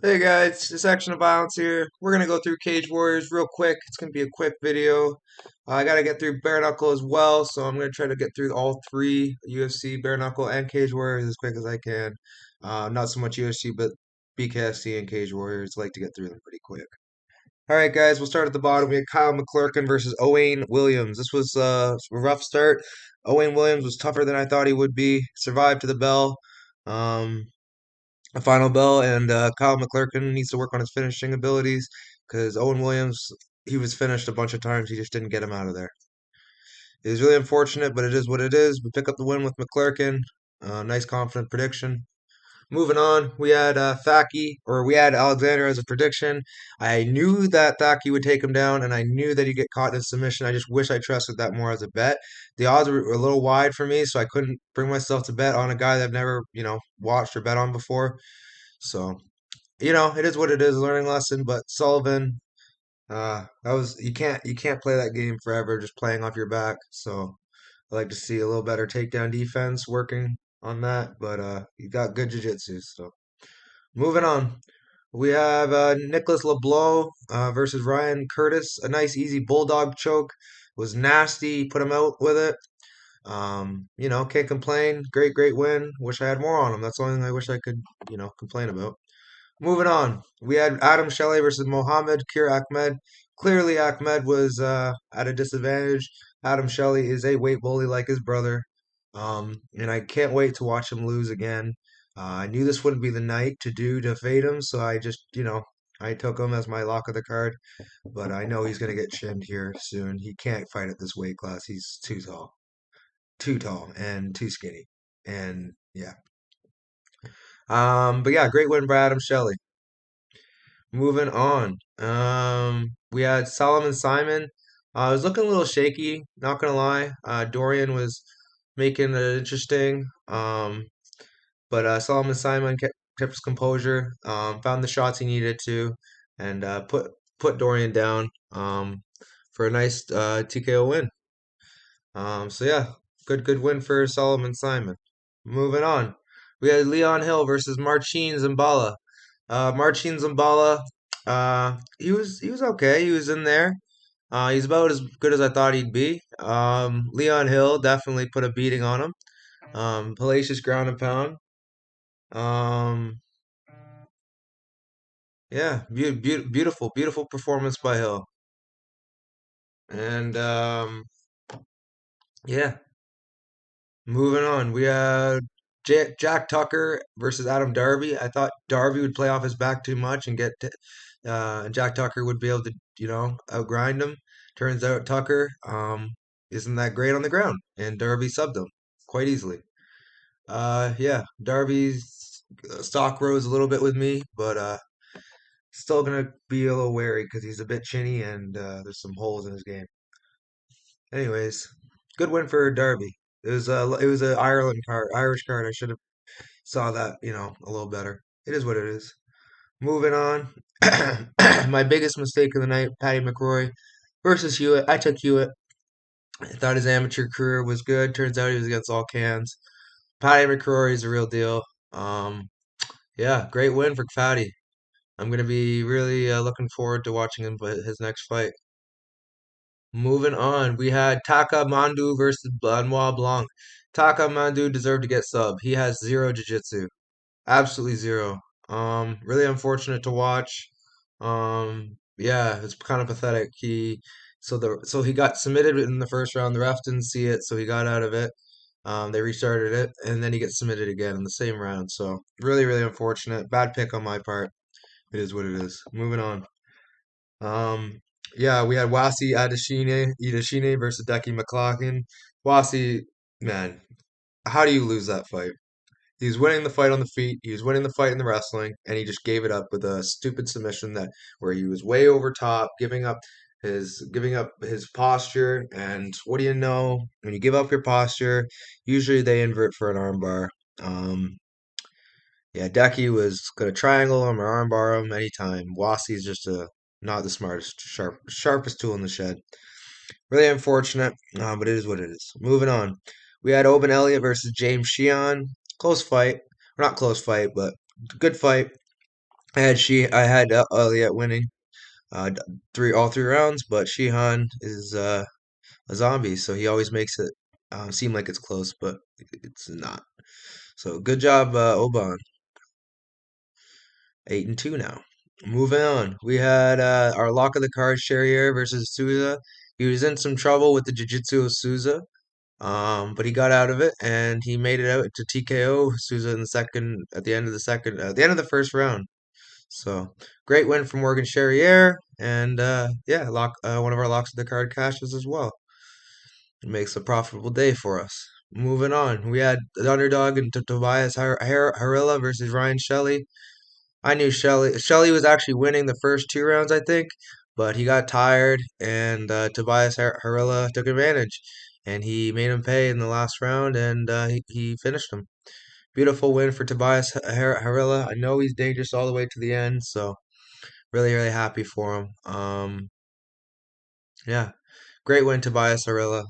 Hey guys, it's Action of Violence here. We're gonna go through Cage Warriors real quick. It's gonna be a quick video. I gotta get through Bare Knuckle as well, so I'm gonna try to get through all three UFC, Bare Knuckle, and Cage Warriors as quick as I can. Not so much UFC, but BKFC and Cage Warriors. Like to get through them pretty quick. All right, guys, we'll start at the bottom. We had Kyle McClurkin versus Owain Williams. This was a rough start. Owain Williams was tougher than I thought he would be. Survived to the bell. Um, a final bell, and Kyle McClurkin needs to work on his finishing abilities because Owen Williams, he was finished a bunch of times. He just didn't get him out of there. It was really unfortunate, but it is what it is. We pick up the win with McClurkin. Nice confident prediction. Moving on, we had we had Alexander as a prediction. I knew that Thaki would take him down, and I knew that he'd get caught in a submission. I just wish I trusted that more as a bet. The odds were a little wide for me, so I couldn't bring myself to bet on a guy that I've never, watched or bet on before. So, it is what it is, a learning lesson. But Sullivan, that was you can't play that game forever just playing off your back. So I like to see a little better takedown defense working on that. But you got good jiu-jitsu. So moving on, we have Nicholas LeBlanc versus Ryan Curtis. A nice easy bulldog choke. Was nasty. Put him out with it. Can't complain. Great win. Wish I had more on him. That's the only thing I wish I could, complain about. Moving on, we had Adam Shelley versus Mohammed Kir Ahmed. Clearly, Ahmed was at a disadvantage. Adam Shelley is a weight bully like his brother, and I can't wait to watch him lose again. I knew this wouldn't be the night to fade him, so I just, I took him as my lock of the card. But I know he's gonna get chinned here soon. He can't fight at this weight class. He's too tall, and too skinny, and yeah. But yeah, great win, Brad Adam Shelley. Moving on. We had Solomon Simon. It was looking a little shaky, not gonna lie. Dorian was making it interesting. But Solomon Simon kept his composure, found the shots he needed to, and put Dorian down for a nice TKO win. So yeah, good win for Solomon Simon. Moving on, we had Leon Hill versus Marcin Zambala. Marcin Zambala, he was okay. He was in there. He's about as good as I thought he'd be. Leon Hill definitely put a beating on him. Hellacious ground and pound. Um, yeah, beautiful performance by Hill. And yeah, moving on, we had Jack Tucker versus Adam Darby. I thought Darby would play off his back too much and Jack Tucker would be able to, outgrind him. Turns out Tucker isn't that great on the ground, and Darby subbed him quite easily. Yeah, Darby's stock rose a little bit with me, but still gonna be a little wary because he's a bit chinny and there's some holes in his game. Anyways, good win for Darby. It was a Irish card. I should have saw that, a little better. It is what it is. Moving on. My biggest mistake of the night, Patty McRoy versus Hewitt. I took Hewitt. I thought his amateur career was good. Turns out he was against all cans. Patty McRory is a real deal. Um, yeah, great win for Patty. I'm gonna be really looking forward to watching him play his next fight. Moving on, we had Taka Mandu versus Benoit Blanc. Taka Mandu deserved to get sub. He has zero jiu-jitsu. Absolutely zero. Really unfortunate to watch. Yeah, it's kind of pathetic. So he got submitted in the first round. The ref didn't see it, so he got out of it. They restarted it, and then he gets submitted again in the same round. So really unfortunate. Bad pick on my part. It is what it is. Moving on. Um, yeah, we had Wasi Adeshine versus Decky McLaughlin. Wasi, man, how do you lose that fight? He was winning the fight on the feet. He was winning the fight in the wrestling, and he just gave it up with a stupid submission that where he was way over top, giving up his posture. And what do you know? When you give up your posture, usually they invert for an armbar. Um, yeah, Decky was gonna triangle him or armbar him anytime. Wassi's just not the smartest, sharpest tool in the shed. Really unfortunate, but it is what it is. Moving on. We had Oben Elliott versus James Sheehan. Close fight. Not close fight, but good fight. I had Elliott winning all 3 rounds, but Shihan is a zombie, so he always makes it seem like it's close, but it's not. So good job, Oban. 8-2 now. Moving on, we had our lock of the card, Charrier versus Souza. He was in some trouble with the jiu-jitsu of Souza, but he got out of it and he made it out to TKO Souza in the second, at the end of the second, at the end of the first round. So great win for Morgan Charrier, and yeah, one of our locks of the card cashes as well. It makes a profitable day for us. Moving on, we had the underdog in Tobias Harilla versus Ryan Shelley. I knew Shelley was actually winning the first 2 rounds, I think, but he got tired, and Tobias Harilla took advantage, and he made him pay in the last round, and he finished him. Beautiful win for Tobias Harilla. I know he's dangerous all the way to the end, so really, really happy for him. Yeah, great win, Tobias Harilla.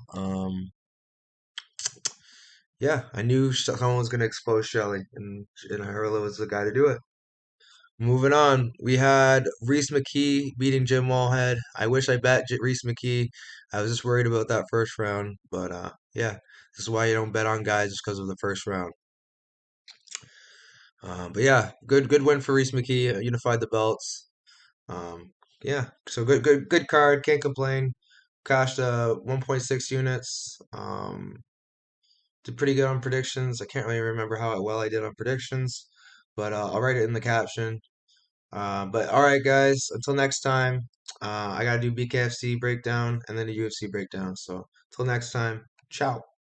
Yeah, I knew someone was going to expose Shelley, and Harilla was the guy to do it. Moving on, we had Reese McKee beating Jim Wallhead. I wish I bet Reese McKee. I was just worried about that first round, but yeah, this is why you don't bet on guys just because of the first round. But yeah, good win for Reese McKee. Unified the belts. Yeah, so good card. Can't complain. Cashed 1.6 units. Did pretty good on predictions. I can't really remember how well I did on predictions, but I'll write it in the caption. But all right, guys. Until next time, I gotta do BKFC breakdown and then a UFC breakdown. So until next time, ciao.